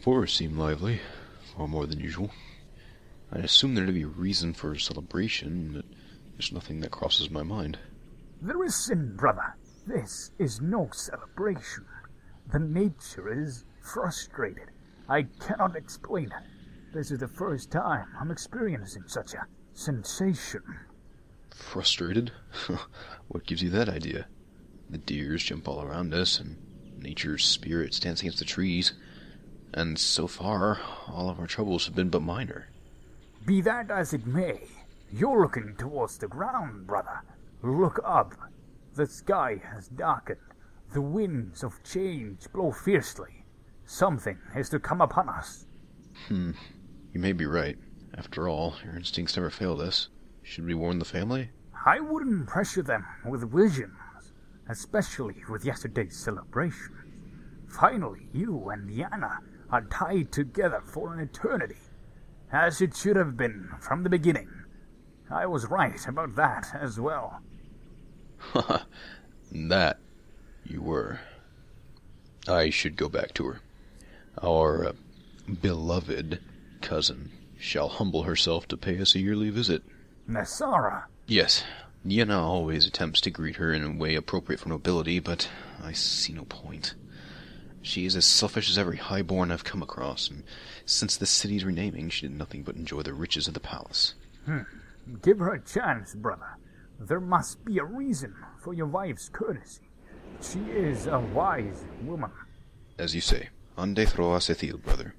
forest seem lively, far more than usual. I assume there to be a reason for a celebration, but there's nothing that crosses my mind. There isn't, brother. This is no celebration. The nature is frustrated. I cannot explain it. This is the first time I'm experiencing such a sensation. Frustrated? What gives you that idea? The deers jump all around us, and nature's spirit stands against the trees. And so far, all of our troubles have been but minor. Be that as it may, you're looking towards the ground, brother. Look up. The sky has darkened. The winds of change blow fiercely. Something is to come upon us. You may be right. After all, your instincts never failed us. Should we warn the family? I wouldn't pressure them with visions, especially with yesterday's celebration. Finally, you and Nienna are tied together for an eternity, as it should have been from the beginning. I was right about that as well. That you were. I should go back to her. Our beloved cousin shall humble herself to pay us a yearly visit. Nessara? Yes. Nienna always attempts to greet her in a way appropriate for nobility, but I see no point. She is as selfish as every highborn I've come across, and since the city's renaming, she did nothing but enjoy the riches of the palace. Give her a chance, brother. There must be a reason for your wife's courtesy. She is a wise woman. As you say, ande throas Aethilwe, brother.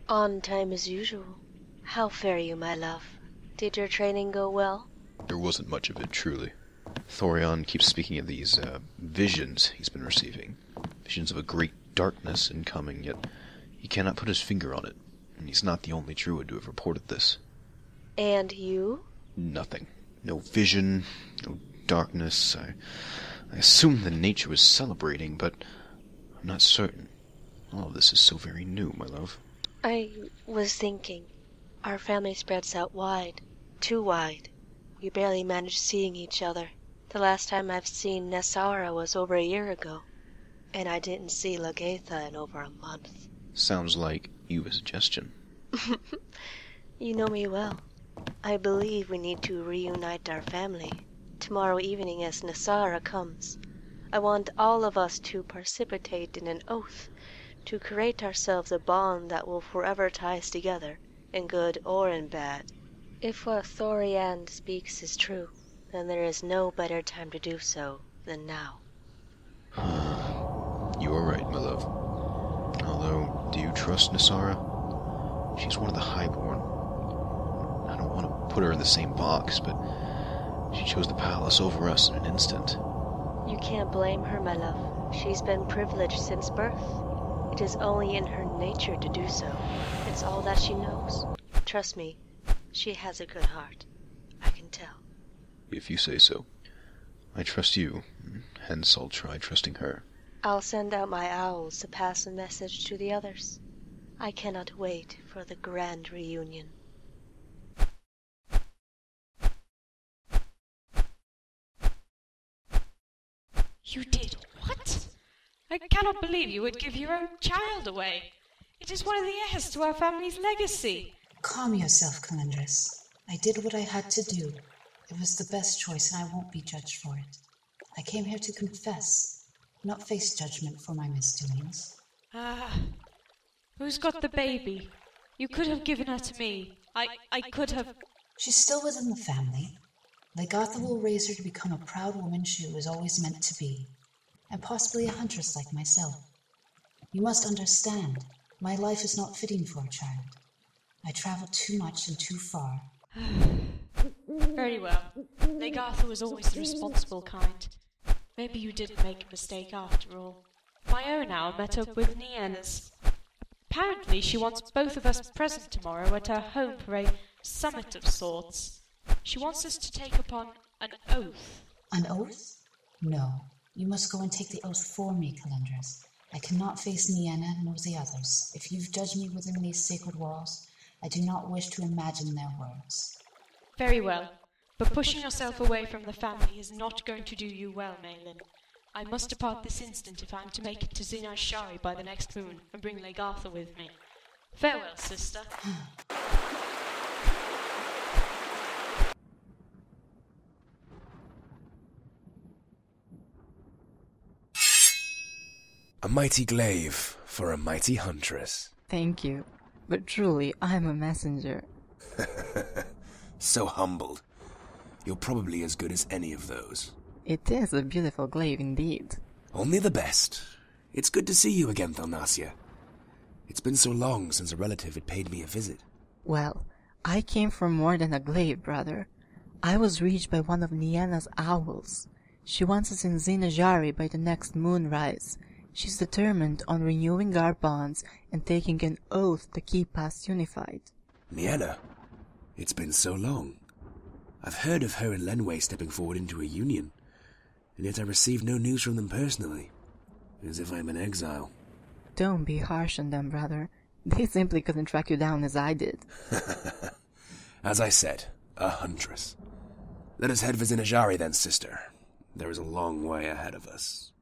On time as usual. How fare you, my love? Did your training go well? There wasn't much of it, truly. Thoriand keeps speaking of these, visions he's been receiving. Visions of a great darkness incoming, yet he cannot put his finger on it. And he's not the only druid to have reported this. And you? Nothing. No vision, no darkness. I assumed the nature was celebrating, but I'm not certain. All of this is so very new, my love. I was thinking. Our family spreads out wide. Too wide. We barely manage seeing each other. The last time I've seen Nessara was over a year ago. And I didn't see Leigatha in over a month. Sounds like you have a suggestion. You know me well. I believe we need to reunite our family. Tomorrow evening as Nessara comes, I want all of us to precipitate in an oath to create ourselves a bond that will forever tie us together, in good or in bad. If what Thoriand speaks is true, then there is no better time to do so than now. You are right, my love. Although, do you trust Nessara? She's one of the highborn. I don't want to put her in the same box, but she chose the palace over us in an instant. You can't blame her, my love. She's been privileged since birth. It is only in her nature to do so. It's all that she knows. Trust me, she has a good heart. I can tell. If you say so. I trust you, hence I'll try trusting her. I'll send out my owls to pass a message to the others. I cannot wait for the grand reunion. You did what? I cannot believe you would give your own child away. It is one of the heirs to our family's legacy. Calm yourself, Kalendris. I did what I had to do. It was the best choice, and I won't be judged for it. I came here to confess, not face judgment for my misdoings. Who's got the baby? You could have given her to me. I could have... She's still within the family. Leigatha will raise her to become a proud woman she was always meant to be, and possibly a huntress like myself. You must understand, my life is not fitting for a child. I travel too much and too far. Very well. Leigatha was always the responsible kind. Maybe you didn't make a mistake after all. My own owl met up with Nienna's. Apparently she wants both of us present tomorrow at her home for a summit of sorts. She wants us to take upon an oath. An oath? No. You must go and take the oath for me, Kalendris. I cannot face Nienna nor the others. If you've judged me within these sacred walls, I do not wish to imagine their words. Very well. But pushing yourself away from the family is not going to do you well, Maelynn. I must depart this instant if I am to make it to Zinashari by the next moon, and bring Leigatha with me. Farewell, sister. A mighty glaive for a mighty huntress. Thank you, but truly I am a messenger. So humbled. You're probably as good as any of those. It is a beautiful glaive indeed. Only the best. It's good to see you again, Thelnasia. It's been so long since a relative had paid me a visit. Well, I came for more than a glaive, brother. I was reached by one of Nienna's owls. She wants us in Zinajari by the next moonrise. She's determined on renewing our bonds and taking an oath to keep us unified. Nienna? It's been so long. I've heard of her and Lenwe stepping forward into a union, and yet I received no news from them personally, as if I'm in exile. Don't be harsh on them, brother. They simply couldn't track you down as I did. As I said, a huntress. Let us head for Zinajari then, sister. There is a long way ahead of us.